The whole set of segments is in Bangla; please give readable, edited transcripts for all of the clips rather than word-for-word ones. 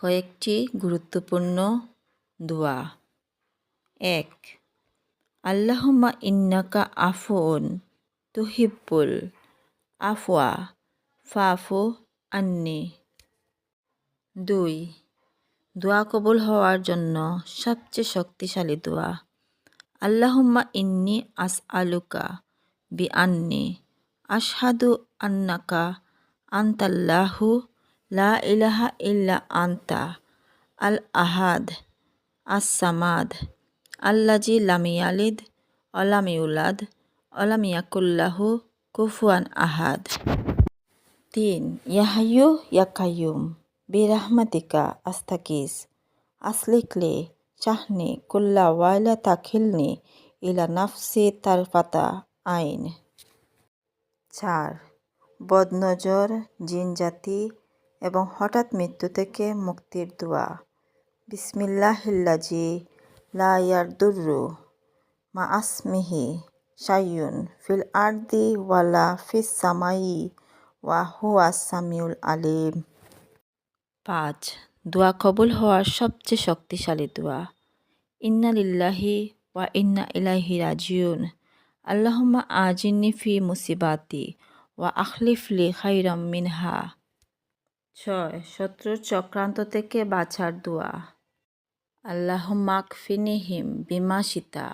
কয়েকটি গুরুত্বপূর্ণ দোয়া। ১. আল্লাহুম্মা ইন্নাকা আফুউন তুহিব্বুল আফওয়া ফাফু আন্নি। 2. দোয়া কবুল হওয়ার জন্য সবচেয়ে শক্তিশালী দোয়া। আল্লাহুম্মা ইন্নি আসআলুকা বিআন্নি আশহাদু আন্নাকা আনতাল্লাহু লা ইলাহা ইল্লা আনতা আল আহাদ আস সামাদ আল্লাজি লাম ইয়ালিদ ওয়া লাম ইউলাদ ওয়া লাম ইয়াকুল লাহু কুফুয়ান আহাদ। 3. ইয়া হাইয়্যু ইয়া কাইয়্যুম বিরহমাতিকা আস্তাগীস আসলিকলি শাহনি কুল্লা ওয়ালা তাকিলনি ইলা নাফসি তারফাতা আইন। 4. বদনজর, জিনজাতি এবং হঠাৎ মৃত্যু থেকে মুক্তির দোয়া। বিসমিল্লাহিল্লাজি লা ইয়ারদুররু মা আসমিহি শাইউন ফিল আরদি ওয়ালা ফিস সামাই ওয়া হুয়াস সামিউল আলিম। 5. দোয়া কবুল হওয়ার সবচেয়ে শক্তিশালী দোয়া। ইন্না লিল্লাহি ওয়া ইন্না ইলাইহি রাজিউন আল্লাহুম্মা আজিরনি ফি মুসিবাতি ওয়া আখলিফলি খাইরাম মিনহা। 6. শত্রুর চক্রান্ত থেকে বাঁচার দোয়া। আল্লাহুম্মা কফিনিহিম বিমা শিতা।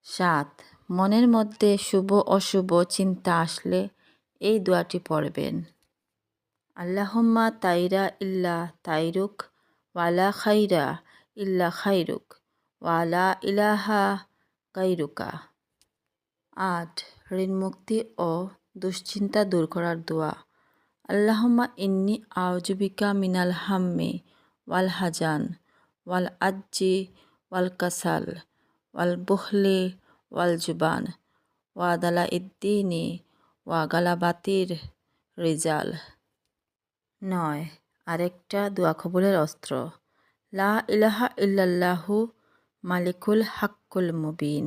7. মনের মধ্যে শুভ অশুভ চিন্তা আসলে এই দোয়াটি পড়বেন। আল্লাহুম্মা তাইরা ইল্লা তাইরুক ওয়ালা খাইরা ইল্লা খাইরুক ওয়ালা ইলাহা গাইরুকা। 8. ঋণ মুক্তি ও দুশ্চিন্তা দূর করার দোয়া। আল্লাহুম্মা ইন্নি আউযুবিকা মিনাল হাম্মি ওয়াল হাজান ওয়াল আজ্জি ওয়াল কাসাল ওয়াল বুখলি ওয়াল জুবান ওয়া দালা ইদ্দিনি ওয়া গালাবাতির রিজাল। 9. আরেকটা দোয়া কবুলের অস্ত্র। লা ইলাহা ইল্লাল্লাহু মালিকুল হাক্কুল মুবিন।